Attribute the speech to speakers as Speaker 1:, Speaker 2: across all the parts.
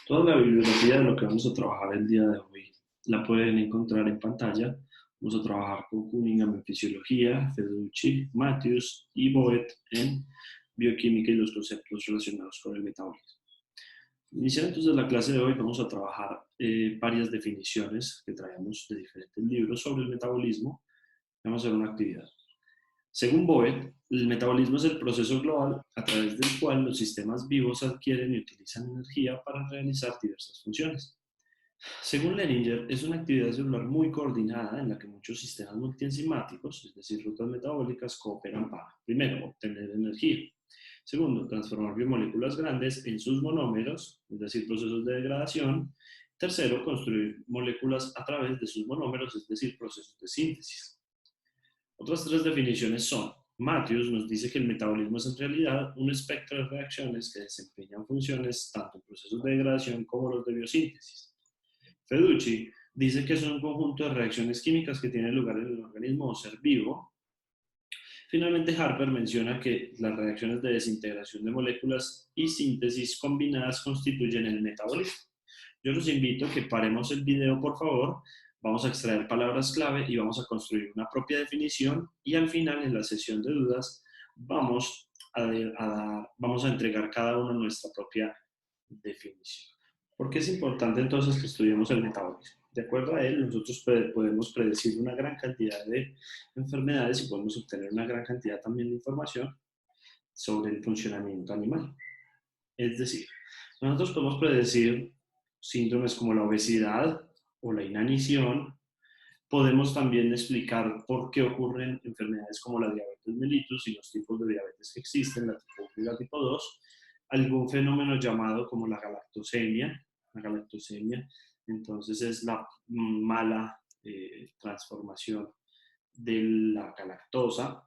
Speaker 1: Toda la bibliografía de lo que vamos a trabajar el día de hoy la pueden encontrar en pantalla. Vamos a trabajar con Cunningham en fisiología, Federici, Matthews y Boet en bioquímica y los conceptos relacionados con el metabolismo. Iniciando entonces la clase de hoy, vamos a trabajar varias definiciones que traemos de diferentes libros sobre el metabolismo. Vamos a hacer una actividad. Según Boet, el metabolismo es el proceso global a través del cual los sistemas vivos adquieren y utilizan energía para realizar diversas funciones. Según Leninger, es una actividad celular muy coordinada en la que muchos sistemas multienzimáticos, es decir, rutas metabólicas, cooperan para, primero, obtener energía. Segundo, transformar biomoléculas grandes en sus monómeros, es decir, procesos de degradación. Tercero, construir moléculas a través de sus monómeros, es decir, procesos de síntesis. Otras tres definiciones son: Matthews nos dice que el metabolismo es en realidad un espectro de reacciones que desempeñan funciones tanto en procesos de degradación como los de biosíntesis. Federici dice que es un conjunto de reacciones químicas que tienen lugar en el organismo o ser vivo. Finalmente, Harper menciona que las reacciones de desintegración de moléculas y síntesis combinadas constituyen el metabolismo. Yo los invito a que paremos el video, por favor. Vamos a extraer palabras clave y vamos a construir una propia definición, y al final, en la sesión de dudas, vamos a entregar cada uno nuestra propia definición. ¿Por qué es importante entonces que estudiemos el metabolismo? De acuerdo a él, nosotros podemos predecir una gran cantidad de enfermedades y podemos obtener una gran cantidad también de información sobre el funcionamiento animal. Es decir, nosotros podemos predecir síndromes como la obesidad o la inanición. Podemos también explicar por qué ocurren enfermedades como la diabetes mellitus y los tipos de diabetes que existen, la tipo 1 y la tipo 2, algún fenómeno llamado como la galactosemia. La galactosemia, entonces, es la mala transformación de la galactosa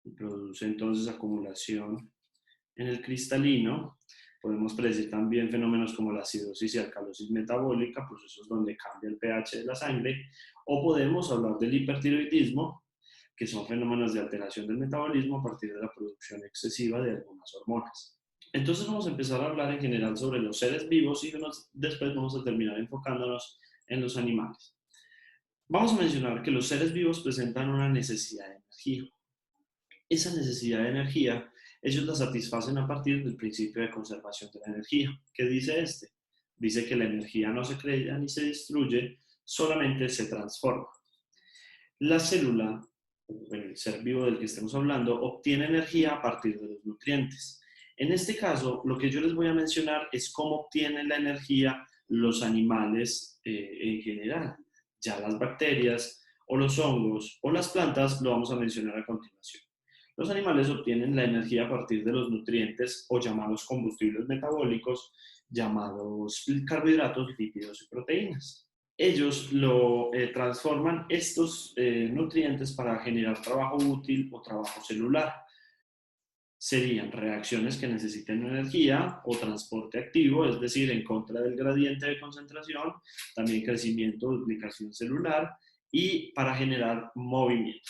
Speaker 1: y produce entonces acumulación en el cristalino. Podemos predecir también fenómenos como la acidosis y alcalosis metabólica, procesos donde cambia el pH de la sangre, o podemos hablar del hipertiroidismo, que son fenómenos de alteración del metabolismo a partir de la producción excesiva de algunas hormonas. Entonces vamos a empezar a hablar en general sobre los seres vivos y después vamos a terminar enfocándonos en los animales. Vamos a mencionar que los seres vivos presentan una necesidad de energía. Esa necesidad de energía ellos la satisfacen a partir del principio de conservación de la energía. ¿Qué dice este? Dice que la energía no se crea ni se destruye, solamente se transforma. La célula, bueno, el ser vivo del que estemos hablando, obtiene energía a partir de los nutrientes. En este caso, lo que yo les voy a mencionar es cómo obtienen la energía los animales en general. Ya las bacterias o los hongos o las plantas lo vamos a mencionar a continuación. Los animales obtienen la energía a partir de los nutrientes o llamados combustibles metabólicos, llamados carbohidratos, lípidos y proteínas. Ellos lo transforman estos nutrientes para generar trabajo útil o trabajo celular. Serían reacciones que necesiten energía o transporte activo, es decir, en contra del gradiente de concentración, también crecimiento o duplicación celular, y para generar movimiento.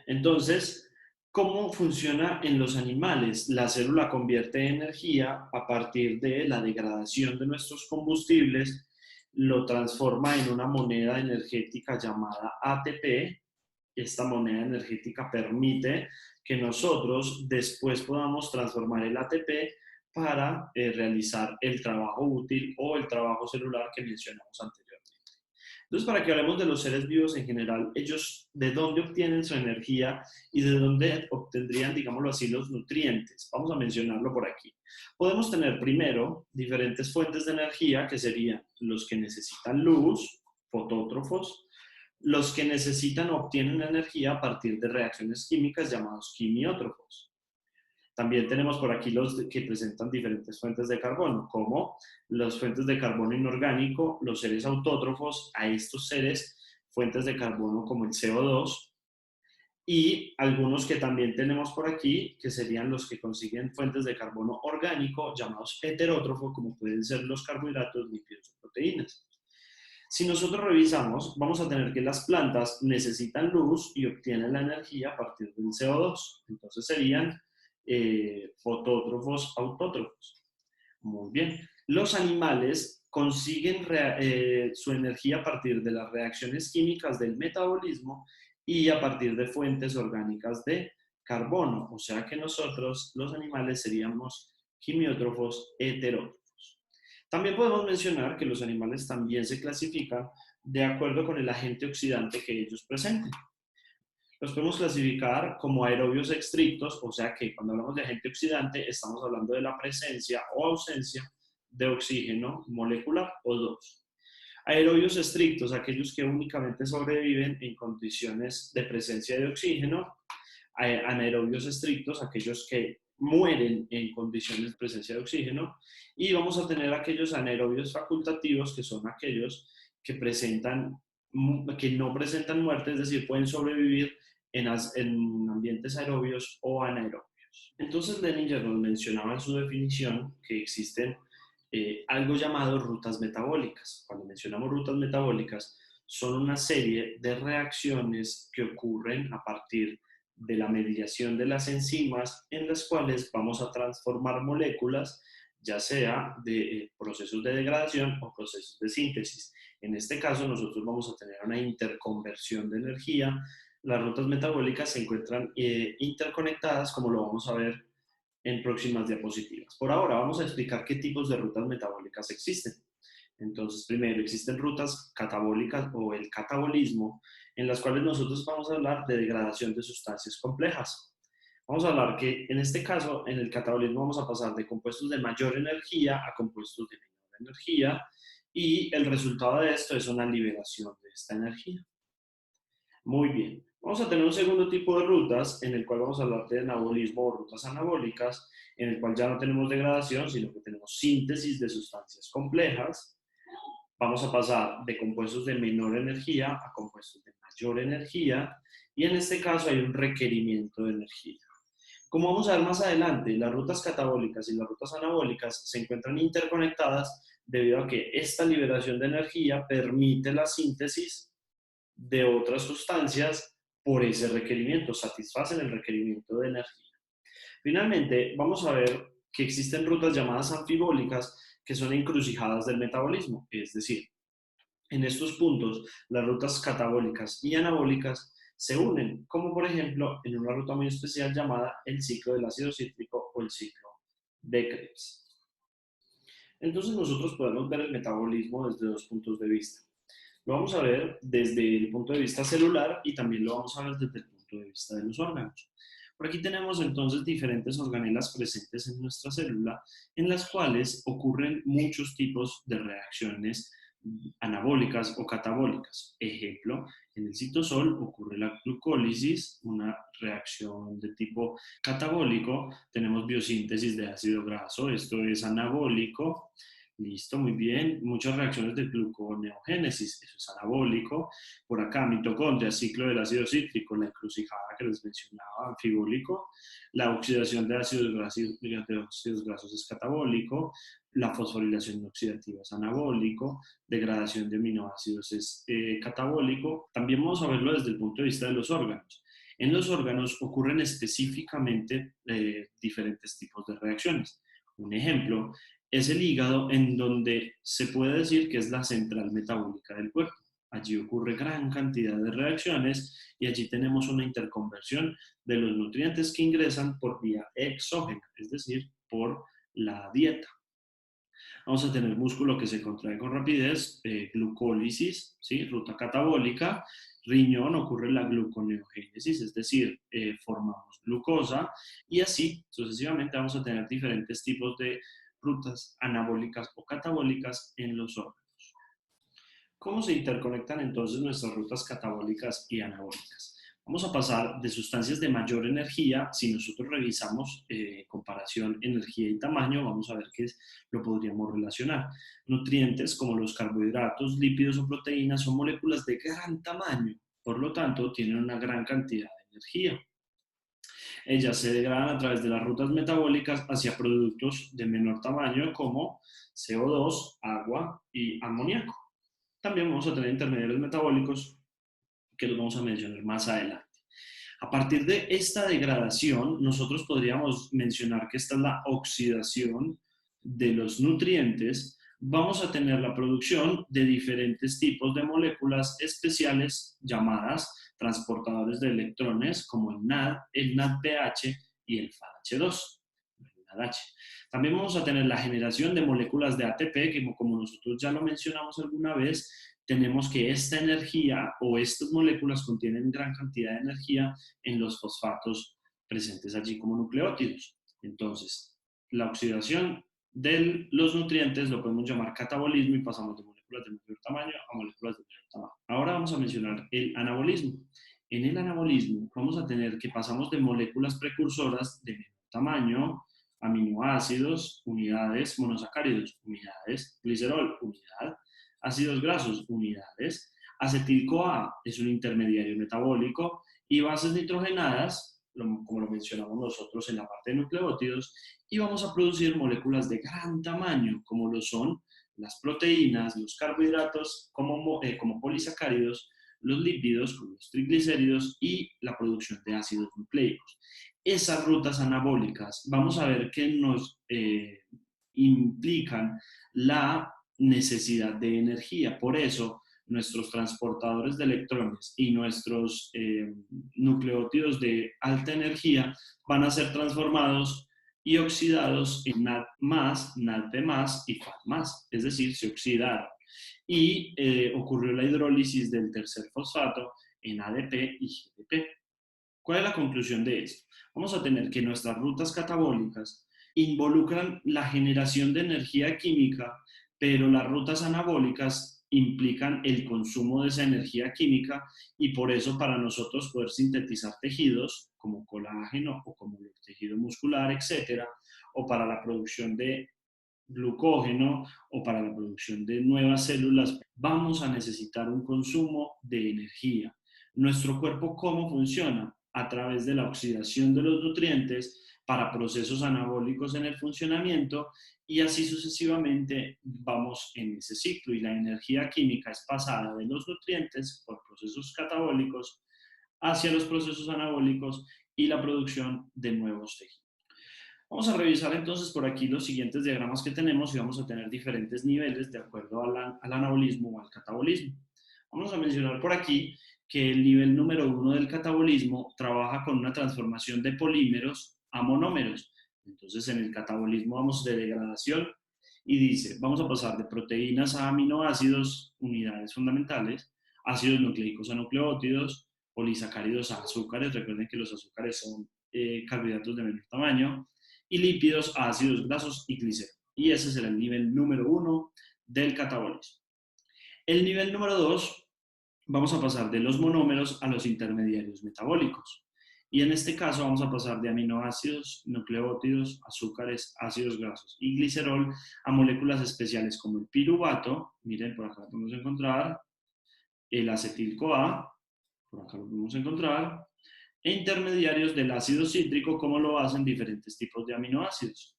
Speaker 1: Entonces, ¿cómo funciona en los animales? La célula convierte energía a partir de la degradación de nuestros combustibles, lo transforma en una moneda energética llamada ATP. Esta moneda energética permite que nosotros después podamos transformar el ATP para realizar el trabajo útil o el trabajo celular que mencionamos anteriormente. Entonces, para que hablemos de los seres vivos en general, ellos de dónde obtienen su energía y de dónde obtendrían, digámoslo así, los nutrientes. Vamos a mencionarlo por aquí. Podemos tener primero diferentes fuentes de energía, que serían los que necesitan luz, fotótrofos, los que necesitan o obtienen energía a partir de reacciones químicas llamados quimiótrofos. También tenemos por aquí los que presentan diferentes fuentes de carbono, como las fuentes de carbono inorgánico, los seres autótrofos, a estos seres, fuentes de carbono como el CO2, y algunos que también tenemos por aquí, que serían los que consiguen fuentes de carbono orgánico, llamados heterótrofos, como pueden ser los carbohidratos, lípidos o proteínas. Si nosotros revisamos, vamos a tener que las plantas necesitan luz y obtienen la energía a partir del CO2. Entonces serían fotótrofos, autótrofos. Muy bien. Los animales consiguen su energía a partir de las reacciones químicas del metabolismo y a partir de fuentes orgánicas de carbono, o sea que nosotros, los animales, seríamos quimiótrofos heterótrofos. También podemos mencionar que los animales también se clasifican de acuerdo con el agente oxidante que ellos presenten. Los podemos clasificar como aerobios estrictos, o sea que cuando hablamos de agente oxidante estamos hablando de la presencia o ausencia de oxígeno molecular O2. Aerobios estrictos, aquellos que únicamente sobreviven en condiciones de presencia de oxígeno. Anaerobios estrictos, aquellos que mueren en condiciones de presencia de oxígeno. Y vamos a tener aquellos anaerobios facultativos, que son aquellos que que no presentan muerte, es decir, pueden sobrevivir en ambientes aerobios o anaerobios. Entonces, Denninger nos mencionaba en su definición que existen algo llamado rutas metabólicas. Cuando mencionamos rutas metabólicas, son una serie de reacciones que ocurren a partir de la mediación de las enzimas en las cuales vamos a transformar moléculas, ya sea de procesos de degradación o procesos de síntesis. En este caso, nosotros vamos a tener una interconversión de energía. Las rutas metabólicas se encuentran interconectadas, como lo vamos a ver en próximas diapositivas. Por ahora vamos a explicar qué tipos de rutas metabólicas existen. Entonces, primero, existen rutas catabólicas o el catabolismo, en las cuales nosotros vamos a hablar de degradación de sustancias complejas. Vamos a hablar que en este caso, en el catabolismo vamos a pasar de compuestos de mayor energía a compuestos de menor energía, y el resultado de esto es una liberación de esta energía. Muy bien. Vamos a tener un segundo tipo de rutas en el cual vamos a hablar de anabolismo o rutas anabólicas, en el cual ya no tenemos degradación, sino que tenemos síntesis de sustancias complejas. Vamos a pasar de compuestos de menor energía a compuestos de mayor energía, y en este caso hay un requerimiento de energía. Como vamos a ver más adelante, las rutas catabólicas y las rutas anabólicas se encuentran interconectadas debido a que esta liberación de energía permite la síntesis de otras sustancias por ese requerimiento, satisfacen el requerimiento de energía. Finalmente, vamos a ver que existen rutas llamadas anfibólicas, que son encrucijadas del metabolismo, es decir, en estos puntos las rutas catabólicas y anabólicas se unen, como por ejemplo en una ruta muy especial llamada el ciclo del ácido cítrico o el ciclo de Krebs. Entonces nosotros podemos ver el metabolismo desde dos puntos de vista. Lo vamos a ver desde el punto de vista celular y también lo vamos a ver desde el punto de vista de los órganos. Por aquí tenemos entonces diferentes organelas presentes en nuestra célula, en las cuales ocurren muchos tipos de reacciones anabólicas o catabólicas. Ejemplo, en el citosol ocurre la glucólisis, una reacción de tipo catabólico. Tenemos biosíntesis de ácido graso, esto es anabólico. Listo, muy bien. Muchas reacciones de gluconeogénesis, eso es anabólico. Por acá, mitocondria, ciclo del ácido cítrico, la encrucijada que les mencionaba, anfibólico. La oxidación de ácidos grasos es catabólico. La fosforilación oxidativa es anabólico. Degradación de aminoácidos es catabólico. También vamos a verlo desde el punto de vista de los órganos. En los órganos ocurren específicamente diferentes tipos de reacciones. Un ejemplo es el hígado, en donde se puede decir que es la central metabólica del cuerpo. Allí ocurre gran cantidad de reacciones y allí tenemos una interconversión de los nutrientes que ingresan por vía exógena, es decir, por la dieta. Vamos a tener músculo que se contrae con rapidez, glucólisis, ¿sí? Ruta catabólica. Riñón, ocurre la gluconeogénesis, es decir, formamos glucosa, y así sucesivamente vamos a tener diferentes tipos de rutas anabólicas o catabólicas en los órganos. ¿Cómo se interconectan entonces nuestras rutas catabólicas y anabólicas? Vamos a pasar de sustancias de mayor energía. Si nosotros revisamos comparación energía y tamaño, vamos a ver que lo podríamos relacionar. Nutrientes como los carbohidratos, lípidos o proteínas son moléculas de gran tamaño, por lo tanto tienen una gran cantidad de energía. Ellas se degradan a través de las rutas metabólicas hacia productos de menor tamaño como CO2, agua y amoníaco. También vamos a tener intermediarios metabólicos que los vamos a mencionar más adelante. A partir de esta degradación, nosotros podríamos mencionar que esta es la oxidación de los nutrientes, vamos a tener la producción de diferentes tipos de moléculas especiales llamadas transportadores de electrones, como el NAD, el NADPH y el FADH2. También vamos a tener la generación de moléculas de ATP, que como nosotros ya lo mencionamos alguna vez, tenemos que esta energía o estas moléculas contienen gran cantidad de energía en los fosfatos presentes allí como nucleótidos. Entonces, la oxidación de los nutrientes lo podemos llamar catabolismo y pasamos de moléculas de mayor tamaño a moléculas de menor tamaño. Ahora vamos a mencionar el anabolismo. En el anabolismo vamos a tener que pasamos de moléculas precursoras de menor tamaño, aminoácidos, unidades, monosacáridos, unidades, glicerol, unidad, ácidos grasos, unidades, acetil-CoA es un intermediario metabólico y bases nitrogenadas, como lo mencionamos nosotros en la parte de nucleótidos, y vamos a producir moléculas de gran tamaño, como lo son las proteínas, los carbohidratos como polisacáridos, los lípidos, como los triglicéridos, y la producción de ácidos nucleicos. Esas rutas anabólicas, vamos a ver que nos implican la necesidad de energía. Por eso, nuestros transportadores de electrones y nuestros nucleótidos de alta energía van a ser transformados y oxidados en NAD+, NADP+, y FAD+, es decir, se oxidaron. Y ocurrió la hidrólisis del tercer fosfato en ADP y GDP. ¿Cuál es la conclusión de esto? Vamos a tener que nuestras rutas catabólicas involucran la generación de energía química, pero las rutas anabólicas implican el consumo de esa energía química y por eso para nosotros poder sintetizar tejidos como colágeno o como el tejido muscular, etcétera, o para la producción de glucógeno o para la producción de nuevas células, vamos a necesitar un consumo de energía. ¿Nuestro cuerpo cómo funciona? A través de la oxidación de los nutrientes para procesos anabólicos en el funcionamiento y así sucesivamente vamos en ese ciclo y la energía química es pasada de los nutrientes por procesos catabólicos hacia los procesos anabólicos y la producción de nuevos tejidos. Vamos a revisar entonces por aquí los siguientes diagramas que tenemos y vamos a tener diferentes niveles de acuerdo al anabolismo o al catabolismo. Vamos a mencionar por aquí que el nivel número 1 del catabolismo trabaja con una transformación de polímeros a monómeros. Entonces en el catabolismo vamos de degradación y dice, vamos a pasar de proteínas a aminoácidos, unidades fundamentales, ácidos nucleicos a nucleótidos, polisacáridos a azúcares, recuerden que los azúcares son carbohidratos de menor tamaño, y lípidos a ácidos grasos y glicerol. Y ese será el nivel número 1 del catabolismo. El nivel número 2, vamos a pasar de los monómeros a los intermediarios metabólicos. Y en este caso vamos a pasar de aminoácidos, nucleótidos, azúcares, ácidos grasos y glicerol a moléculas especiales como el piruvato, miren, por acá lo podemos encontrar, el acetil-CoA, por acá lo podemos encontrar, e intermediarios del ácido cítrico, como lo hacen diferentes tipos de aminoácidos.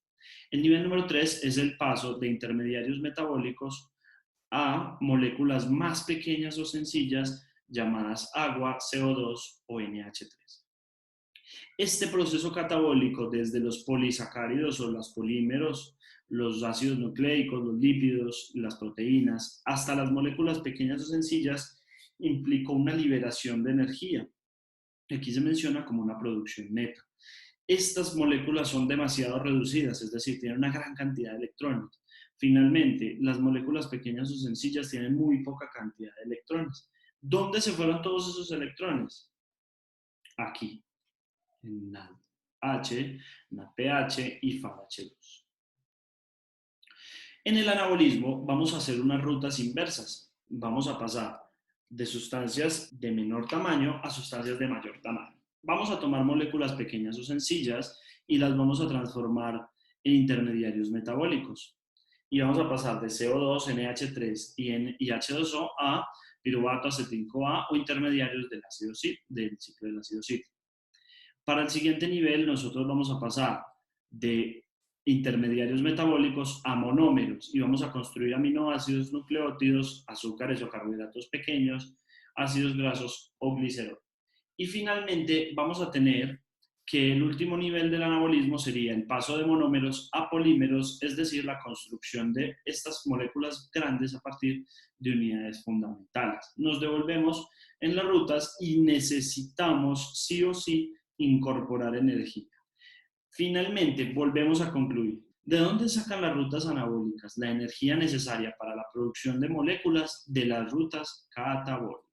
Speaker 1: El nivel número 3 es el paso de intermediarios metabólicos a moléculas más pequeñas o sencillas llamadas agua, CO2 o NH3. Este proceso catabólico, desde los polisacáridos o los polímeros, los ácidos nucleicos, los lípidos, las proteínas, hasta las moléculas pequeñas o sencillas, implicó una liberación de energía. Aquí se menciona como una producción neta. Estas moléculas son demasiado reducidas, es decir, tienen una gran cantidad de electrones. Finalmente, las moléculas pequeñas o sencillas tienen muy poca cantidad de electrones. ¿Dónde se fueron todos esos electrones? Aquí, en NADH, NADPH y FADH2. En el anabolismo vamos a hacer unas rutas inversas. Vamos a pasar de sustancias de menor tamaño a sustancias de mayor tamaño. Vamos a tomar moléculas pequeñas o sencillas y las vamos a transformar en intermediarios metabólicos. Y vamos a pasar de CO2, NH3 y H2O a piruvato, acetil-CoA o intermediarios del ciclo del ácido cítrico. Para el siguiente nivel nosotros vamos a pasar de intermediarios metabólicos a monómeros y vamos a construir aminoácidos, nucleótidos, azúcares o carbohidratos pequeños, ácidos grasos o glicerol. Y finalmente vamos a tener que el último nivel del anabolismo sería el paso de monómeros a polímeros, es decir, la construcción de estas moléculas grandes a partir de unidades fundamentales. Nos devolvemos en las rutas y necesitamos sí o sí incorporar energía. Finalmente, volvemos a concluir. ¿De dónde sacan las rutas anabólicas la energía necesaria para la producción de moléculas? De las rutas catabólicas.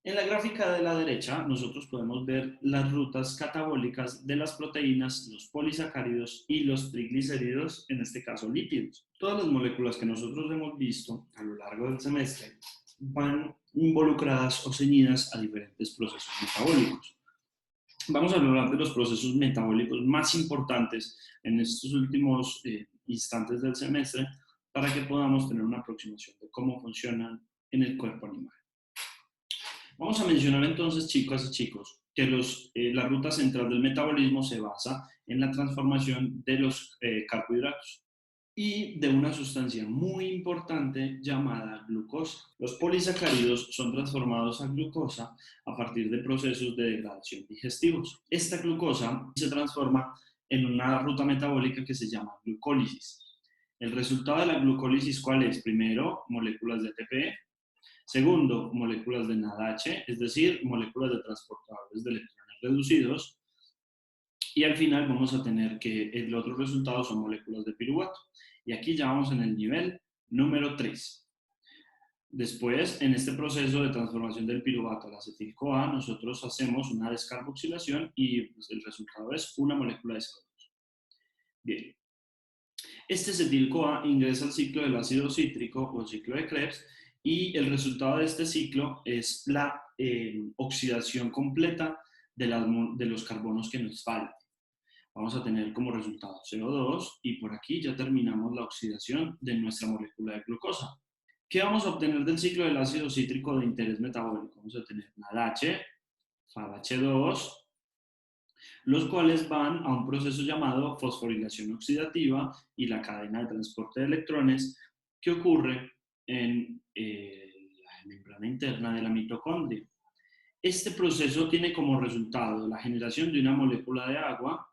Speaker 1: En la gráfica de la derecha, nosotros podemos ver las rutas catabólicas de las proteínas, los polisacáridos y los triglicéridos, en este caso lípidos. Todas las moléculas que nosotros hemos visto a lo largo del semestre van involucradas o ceñidas a diferentes procesos metabólicos. Vamos a hablar de los procesos metabólicos más importantes en estos últimos instantes del semestre para que podamos tener una aproximación de cómo funcionan en el cuerpo animal. Vamos a mencionar entonces, chicas y chicos, que la ruta central del metabolismo se basa en la transformación de los carbohidratos y de una sustancia muy importante llamada glucosa. Los polisacáridos son transformados a glucosa a partir de procesos de degradación digestivos. Esta glucosa se transforma en una ruta metabólica que se llama glucólisis. El resultado de la glucólisis, ¿cuál es? Primero, moléculas de ATP. Segundo, moléculas de NADH, es decir, moléculas de transportadores de electrones reducidos. Y al final vamos a tener que el otro resultado son moléculas de piruvato. Y aquí ya vamos en el nivel número 3. Después, en este proceso de transformación del piruvato al acetil-CoA, nosotros hacemos una descarboxilación y pues, el resultado es una molécula de CO2. Bien. Este acetil-CoA ingresa al ciclo del ácido cítrico o ciclo de Krebs y el resultado de este ciclo es la oxidación completa de los carbonos que nos faltan. Vamos a tener como resultado CO2 y por aquí ya terminamos la oxidación de nuestra molécula de glucosa. ¿Qué vamos a obtener del ciclo del ácido cítrico de interés metabólico? Vamos a tener NADH, FADH2, los cuales van a un proceso llamado fosforilación oxidativa y la cadena de transporte de electrones que ocurre en la membrana interna de la mitocondria. Este proceso tiene como resultado la generación de una molécula de agua.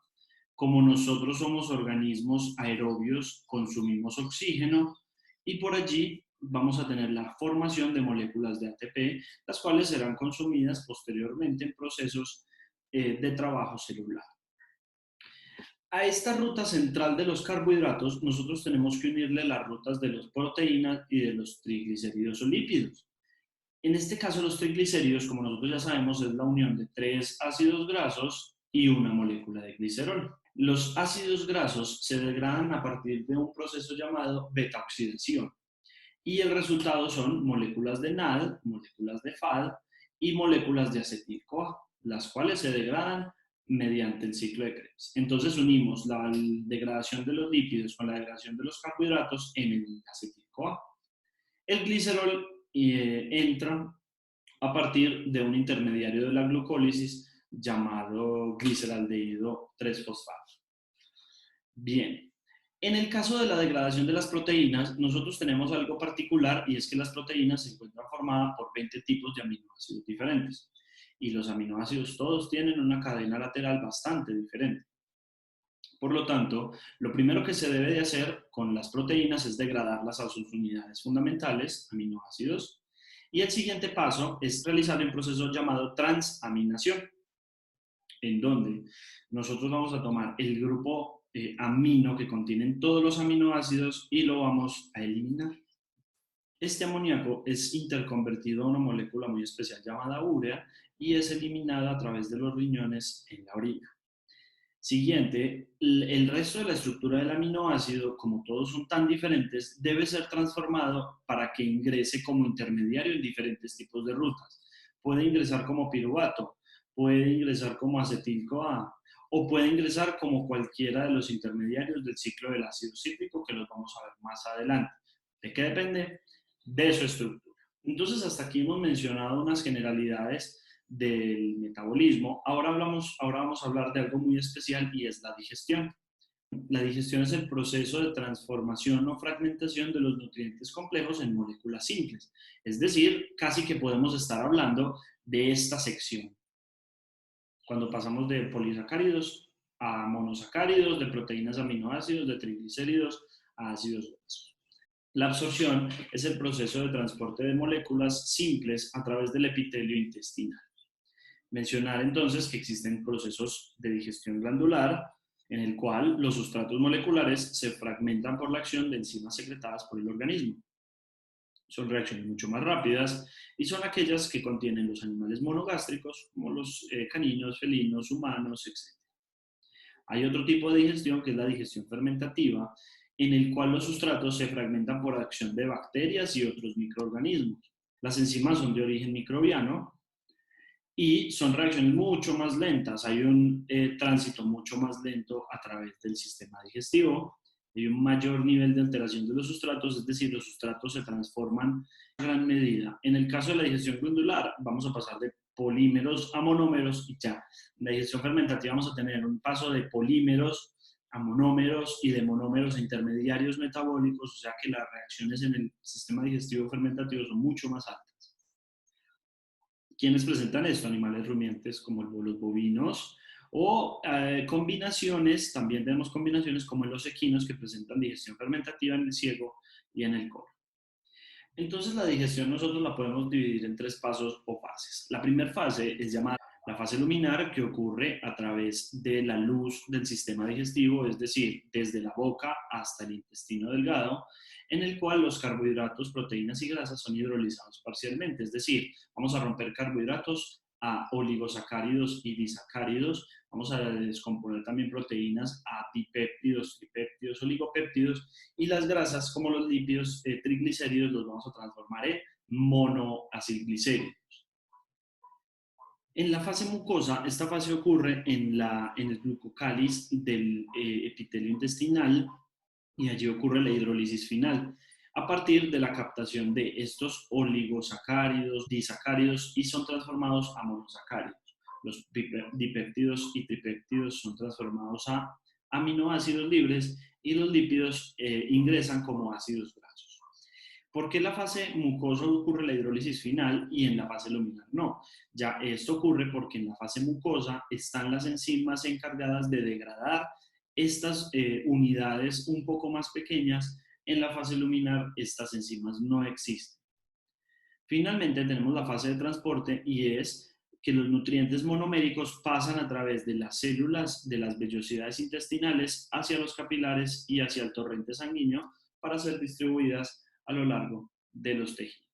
Speaker 1: Como nosotros somos organismos aerobios, consumimos oxígeno y por allí vamos a tener la formación de moléculas de ATP, las cuales serán consumidas posteriormente en procesos de trabajo celular. A esta ruta central de los carbohidratos, nosotros tenemos que unirle las rutas de las proteínas y de los triglicéridos o lípidos. En este caso, los triglicéridos, como nosotros ya sabemos, es la unión de 3 ácidos grasos y una molécula de glicerol. Los ácidos grasos se degradan a partir de un proceso llamado beta-oxidación y el resultado son moléculas de NAD, moléculas de FAD y moléculas de acetil-CoA, las cuales se degradan mediante el ciclo de Krebs. Entonces unimos la degradación de los lípidos con la degradación de los carbohidratos en el acetil-CoA. El glicerol entra a partir de un intermediario de la glucólisis llamado gliceraldehído 3-fosfato. Bien, en el caso de la degradación de las proteínas, nosotros tenemos algo particular y es que las proteínas se encuentran formadas por 20 tipos de aminoácidos diferentes. Y los aminoácidos todos tienen una cadena lateral bastante diferente. Por lo tanto, lo primero que se debe de hacer con las proteínas es degradarlas a sus unidades fundamentales, aminoácidos, y el siguiente paso es realizar un proceso llamado transaminación, en donde nosotros vamos a tomar el grupo amino que contienen todos los aminoácidos y lo vamos a eliminar. Este amoníaco es interconvertido a una molécula muy especial llamada urea y es eliminada a través de los riñones en la orina. Siguiente, el resto de la estructura del aminoácido, como todos son tan diferentes, debe ser transformado para que ingrese como intermediario en diferentes tipos de rutas. Puede ingresar como piruvato, puede ingresar como acetil-CoA o puede ingresar como cualquiera de los intermediarios del ciclo del ácido cítrico que los vamos a ver más adelante. ¿De qué depende? De su estructura. Entonces, hasta aquí hemos mencionado unas generalidades del metabolismo. Ahora vamos a hablar de algo muy especial y es la digestión. La digestión es el proceso de transformación o fragmentación de los nutrientes complejos en moléculas simples. Es decir, casi que podemos estar hablando de esta sección. cuando pasamos de polisacáridos a monosacáridos, de proteínas, aminoácidos, de triglicéridos a ácidos grasos. La absorción es el proceso de transporte de moléculas simples a través del epitelio intestinal. Mencionar entonces que existen procesos de digestión glandular en el cual los sustratos moleculares se fragmentan por la acción de enzimas secretadas por el organismo. Son reacciones mucho más rápidas y son aquellas que contienen los animales monogástricos, como los caninos, felinos, humanos, etc. Hay otro tipo de digestión que es la digestión fermentativa, en el cual los sustratos se fragmentan por acción de bacterias y otros microorganismos. Las enzimas son de origen microbiano y son reacciones mucho más lentas. Hay un tránsito mucho más lento a través del sistema digestivo. Hay un mayor nivel de alteración de los sustratos, es decir, los sustratos se transforman en gran medida. En el caso de la digestión glandular, vamos a pasar de polímeros a monómeros y ya. En la digestión fermentativa vamos a tener un paso de polímeros a monómeros y de monómeros a intermediarios metabólicos, o sea que las reacciones en el sistema digestivo fermentativo son mucho más altas. ¿Quiénes presentan esto? Animales rumiantes como los bovinos o combinaciones, también tenemos combinaciones como en los equinos que presentan digestión fermentativa en el ciego y en el corvo. Entonces la digestión nosotros la podemos dividir en 3 pasos o fases. La primera fase es llamada la fase luminar, que ocurre a través de la luz del sistema digestivo, es decir, desde la boca hasta el intestino delgado, en el cual los carbohidratos, proteínas y grasas son hidrolizados parcialmente, es decir, vamos a romper carbohidratos a oligosacáridos y disacáridos, vamos a descomponer también proteínas a dipéptidos, tripéptidos, oligopéptidos, y las grasas como los lípidos, triglicéridos, los vamos a transformar en monoacilglicéridos. En la fase mucosa, esta fase ocurre en el glucocáliz del epitelio intestinal y allí ocurre la hidrólisis final a partir de la captación de estos oligosacáridos, disacáridos y son transformados a monosacáridos. Los dipéptidos y tripéptidos son transformados a aminoácidos libres y los lípidos ingresan como ácidos grasos. ¿Por qué en la fase mucosa ocurre la hidrólisis final y en la fase luminar no? Ya esto ocurre porque en la fase mucosa están las enzimas encargadas de degradar estas unidades un poco más pequeñas. En la fase luminar estas enzimas no existen. Finalmente tenemos la fase de transporte y es que los nutrientes monoméricos pasan a través de las células de las vellosidades intestinales hacia los capilares y hacia el torrente sanguíneo para ser distribuidas a lo largo de los tejidos.